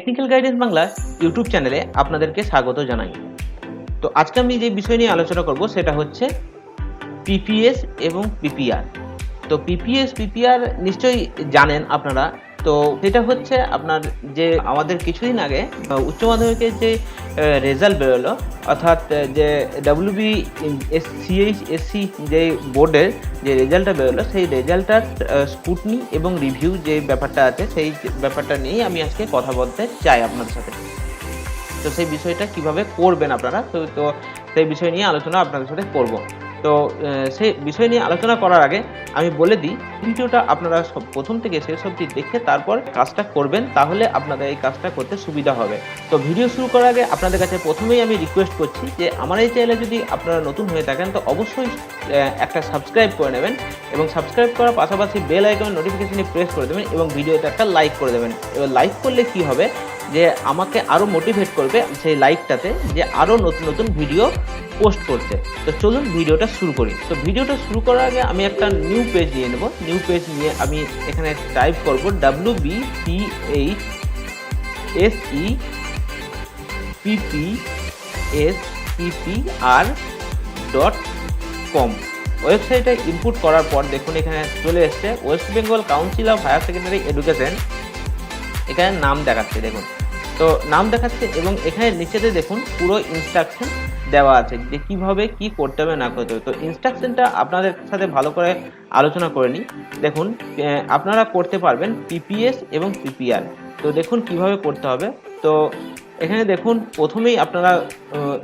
Technical guidance Bangla YouTube চ্যানেলে আপনাদেরকে স্বাগত জানাই। তো আজকে আমি যে বিষয় নিয়ে আলোচনা করব সেটা হচ্ছে পিপিএস এবং পিপিআর। তো পিপিএস পিপিআর নিশ্চয়ই জানেন আপনারা। তো সেটা হচ্ছে আপনার যে আমাদের কিছুদিন আগে উচ্চ মাধ্যমিকের যে রেজাল্ট বেরোলো, অর্থাৎ যে WBCHSC যে বোর্ডের যে রেজাল্টটা বেরোলো, সেই রেজাল্টটার স্ক্রুটনি এবং রিভিউ যে ব্যাপারটা আছে সেই ব্যাপারটা নিয়েই আমি আজকে কথা বলতে চাই আপনাদের সাথে। তো সেই বিষয়টা কিভাবে করবেন আপনারা, তো সেই বিষয় নিয়ে আলোচনা আপনাদের সাথে করব। তো সেই বিষয় নিয়ে আলোচনা করার আগে আমি বলে দিই, ভিডিওটা আপনারা প্রথম থেকে শেষ অবধি দেখে তারপর কাজটা করবেন, তাহলে আপনাদের এই কাজটা করতে সুবিধা হবে। তো ভিডিও শুরু করার আগে আপনাদের কাছে প্রথমেই আমি রিকোয়েস্ট করছি যে আমার এই চ্যানেলে যদি আপনারা নতুন হয়ে থাকেন তো অবশ্যই একটা সাবস্ক্রাইব করে নেবেন, এবং সাবস্ক্রাইব করার পাশাপাশি বেল আইকনের নোটিফিকেশনে প্রেস করে দেবেন এবং ভিডিওতে একটা লাইক করে দেবেন। এবার লাইক করলে কি হবে, যে আমাকে আরও মোটিভেট করবে সেই লাইকটাতে, যে আরও নতুন নতুন ভিডিও পোস্ট করতে। তো চলুন ভিডিওটা শুরু করি। তো ভিডিওটা শুরু করার আগে আমি একটা নিউ পেজ নিয়ে নেব। নিউ পেজ নিয়ে আমি এখানে টাইপ করব WBCHESSEPPSPPR.com ওয়েবসাইটে ইনপুট করার পর দেখুন এখানে চলে এসছে West Bengal Council of Higher Secondary Education. এখানে নাম দেখাচ্ছে, দেখুন। তো নাম দেখাচ্ছে এবং এখানে নিচেতে দেখুন পুরো ইনস্ট্রাকশন দেওয়া আছে যে কিভাবে কি করতে হবে না করতে হবে। তো ইনস্ট্রাকশনটা আপনাদের সাথে ভালো করে আলোচনা করে নিই। দেখুন আপনারা করতে পারবেন পিপিএস এবং পিপিআর। তো দেখুন কিভাবে করতে হবে। তো এখানে দেখুন প্রথমেই আপনারা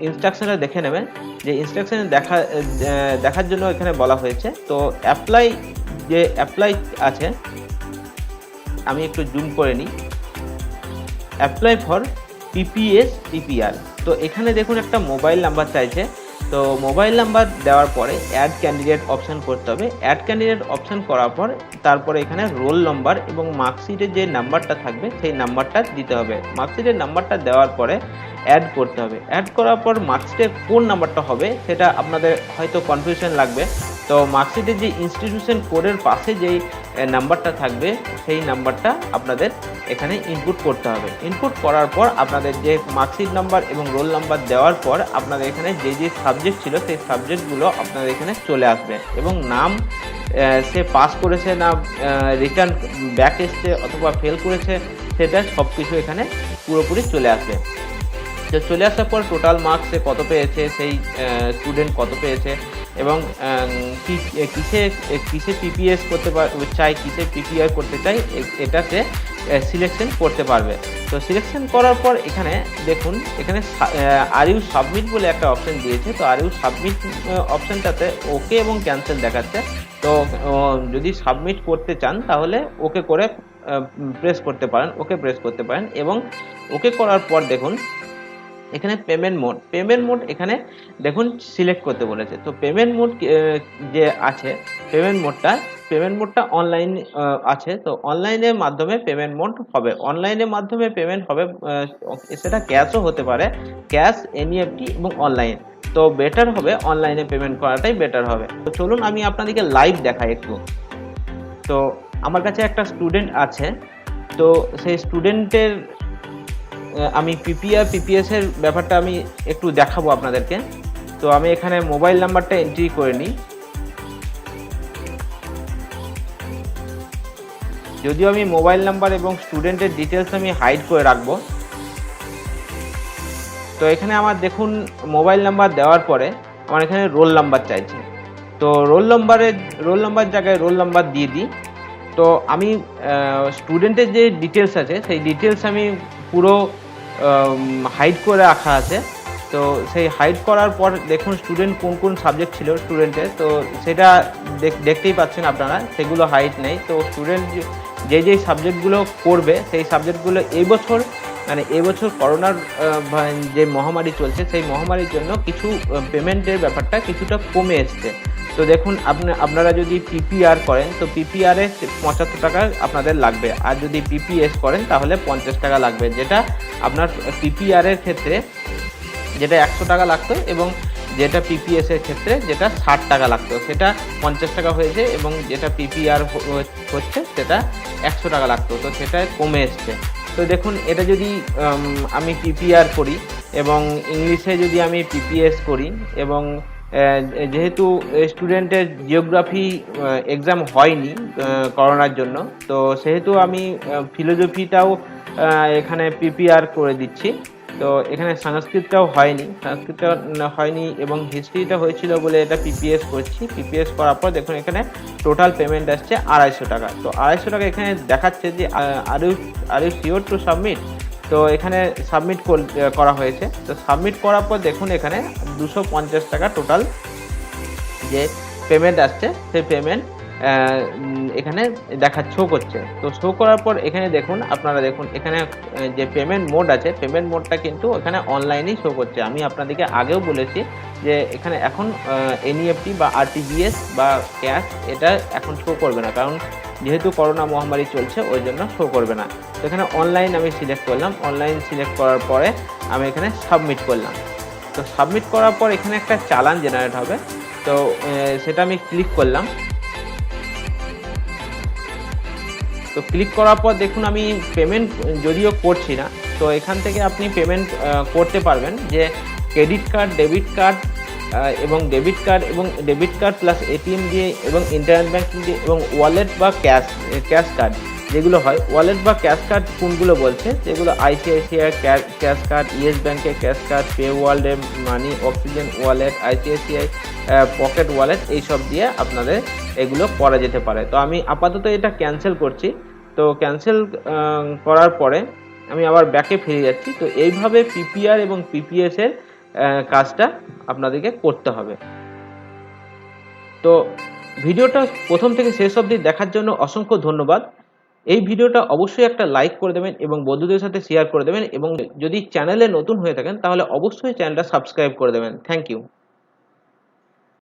ইনস্ট্রাকশনটা দেখে নেবেন, যে ইনস্ট্রাকশন দেখার জন্য এখানে বলা হয়েছে। তো অ্যাপ্লাই আছে, আমি একটু জুম করে নিই। Apply for PPS PPR. তো এখানে দেখুন একটা মোবাইল নাম্বার চাইছে। তো মোবাইল নাম্বার দেওয়ার পরে অ্যাড ক্যান্ডিডেট অপশান করতে হবে। অ্যাড ক্যান্ডিডেট অপশান করার পর তারপরে এখানে রোল নম্বর এবং মার্কশিটের যে নাম্বারটা থাকবে সেই নাম্বারটা দিতে হবে। মার্কশিটের নাম্বারটা দেওয়ার পরে অ্যাড করতে হবে। অ্যাড করার পর মার্কশিটে কোন নাম্বারটা হবে সেটা আপনাদের হয়তো কনফিউশন লাগবে। তো মার্কশিটের যে ইনস্টিটিউশন কোডের পাশে যেই নাম্বারটা থাকবে সেই নাম্বারটা আপনাদের এখানে ইনপুট করতে হবে। ইনপুট করার পর আপনাদের যে মার্কশিট নাম্বার এবং রোল নাম্বার দেওয়ার পর আপনাদের এখানে যে যে সাবজেক্ট ছিল সেই সাবজেক্টগুলো আপনাদের এখানে চলে আসবে, এবং নাম, সে পাস করেছে না রিটার্ন ব্যাক এসছে অথবা ফেল করেছে, সেটা সব কিছু এখানে পুরোপুরি চলে আসবে। তো চলে আসার পর টোটাল মার্কস সে কত পেয়েছে, সেই স্টুডেন্ট কত পেয়েছে, এবং কিসে পিপিএস করতে চাই, কিসে পিপিআর করতে চাই, এটাতে সিলেকশন করতে পারবে। তো সিলেকশন করার পর এখানে দেখুন এখানে আর ইউ সাবমিট বলে একটা অপশন দিয়েছে। তো আর ইউ সাবমিট অপশনটাতে ওকে এবং ক্যান্সেল দেখাচ্ছে। তো যদি সাবমিট করতে চান তাহলে ওকে করে প্রেস করতে পারেন, ওকে প্রেস করতে পারেন। এবং ওকে করার পর দেখুন এখানে পেমেন্ট মোড এখানে দেখুন সিলেক্ট করতে বলেছে। তো পেমেন্ট মোড যে আছে, পেমেন্ট মোডটা অনলাইন আছে। তো অনলাইনের মাধ্যমে পেমেন্ট মোড হবে, অনলাইনের মাধ্যমে পেমেন্ট হবে। সেটা ক্যাশও হতে পারে, ক্যাশ, এনইএফটি এবং অনলাইন। তো বেটার হবে অনলাইনে পেমেন্ট করাটাই বেটার হবে। তো চলুন আমি আপনাদেরকে লাইভ দেখাই একটু। তো আমার কাছে একটা স্টুডেন্ট আছে। তো সেই স্টুডেন্টের আমি পিপিএস এর ব্যাপারটা আমি একটু দেখাবো আপনাদেরকে। তো আমি এখানে মোবাইল নাম্বারটা এন্ট্রি করে নিই। যদিও আমি মোবাইল নাম্বার এবং স্টুডেন্টের ডিটেলস আমি হাইড করে রাখবো। তো এখানে আমার দেখুন মোবাইল নাম্বার দেওয়ার পরে আমার এখানে রোল নাম্বার চাইছে। তো রোল নাম্বার জায়গায় রোল নাম্বার দিয়ে দিই। তো আমি স্টুডেন্টের যে ডিটেলস আছে সেই ডিটেলস আমি পুরো হাইড করে রাখা আছে। তো সেই হাইড করার পর দেখুন স্টুডেন্ট কোন কোন সাবজেক্ট ছিল স্টুডেন্টের, তো সেটা দেখতেই পাচ্ছেন আপনারা, সেগুলো হাইড নেই। তো স্টুডেন্ট যে সাবজেক্টগুলো করবে সেই সাবজেক্টগুলো এবছর করোনার যে মহামারী চলছে সেই মহামারীর জন্য কিছু পেমেন্টের ব্যাপারটা কিছুটা কমে এসছে। তো দেখুন আপনারা যদি পিপিআর করেন তো পিপিআর এ 75 টাকা আপনাদের লাগবে, আর যদি পিপিএস করেন তাহলে 50 টাকা লাগবে। যেটা আপনার পিপিআর এর ক্ষেত্রে যেটা 100 টাকা লাগতো, এবং যেটা পিপিএস এর ক্ষেত্রে যেটা 60 টাকা লাগতো সেটা 50 টাকা হয়েছে, এবং যেটা পিপিআর হচ্ছে সেটা 100 টাকা লাগতো। তো সেটা কমে এসছে। তো দেখুন এটা যদি আমি পিপিআর করি এবং ইংলিশে যদি আমি পিপিএস করি এবং যেহেতু স্টুডেন্টের জিওগ্রাফি এক্সাম হয়নি করোনার জন্য, তো সেহেতু আমি ফিলোজফিটাও এখানে পিপিআর করে দিচ্ছি। তো এখানে সংস্কৃতটাও হয়নি এবং হিস্ট্রিটা হয়েছিল বলে এটা পিপিএস করছি। পিপিএস করার পর দেখুন এখানে টোটাল পেমেন্ট আসছে 250 টাকা। তো 250 টাকা এখানে দেখাচ্ছে যে are you sure to submit. তো এখানে সাবমিট করা হয়েছে। তো সাবমিট করার পর দেখুন এখানে 250 টাকা টোটাল যে পেমেন্ট আসছে, সেই পেমেন্ট এখানে শো করছে। তো শো করার পর এখানে দেখুন, আপনারা দেখুন এখানে যে পেমেন্ট মোড আছে, পেমেন্ট মোডটা কিন্তু এখানে অনলাইনেই শো করছে। আমি আপনাদেরকে আগেও বলেছি যে এখানে এখন এনইএফটি বা আরটিজিএস বা ক্যাশ এটা এখন শো করবে না, কারণ যেহেতু করোনা মহামারী চলছে ওই জন্য শো করবে না। তো এখানে অনলাইন আমি সিলেক্ট করলাম। অনলাইন সিলেক্ট করার পরে আমি এখানে সাবমিট করলাম। তো সাবমিট করার পর এখানে একটা চালান জেনারেট হবে। তো সেটা আমি ক্লিক করলাম। তো ক্লিক করার পর দেখুন আমি পেমেন্ট যদিও করছি না, তো এখান থেকে আপনি পেমেন্ট করতে পারবেন যে ক্রেডিট কার্ড, ডেবিট কার্ড এবং ডেবিট কার্ড প্লাস এটিএম দিয়ে এবং ইন্টারনেট ব্যাংকিং দিয়ে এবং ওয়ালেট বা ক্যাশ কার্ড যেগুলো হয়। ওয়ালেট বা ক্যাশ কার্ড কোনগুলো বলছে, যেগুলো আইসিআইসিআই ক্যাশ কার্ড, ইয়েস ব্যাংকের ক্যাশ কার্ড, পে ওয়ার্ল্ডে money, Oxigen wallet, ICICI pocket wallet, এইসব দিয়ে আপনাদের এগুলো করা যেতে পারে। তো আমি আপাতত এটা ক্যান্সেল করছি। তো ক্যান্সেল করার পরে আমি আবার ব্যাকে ফিরে যাচ্ছি। তো এইভাবে পিপিআর এবং পিপিএস এর কাজটা আপনাদেরকে করতে হবে। তো ভিডিওটা প্রথম থেকে শেষ অবধি দেখার জন্য অসংখ্য ধন্যবাদ। এই ভিডিওটা অবশ্যই একটা লাইক করে দেবেন এবং বন্ধুদের সাথে শেয়ার করে দেবেন, এবং যদি চ্যানেলে নতুন হয়ে থাকেন তাহলে অবশ্যই চ্যানেলটা সাবস্ক্রাইব করে দেবেন। Thank you.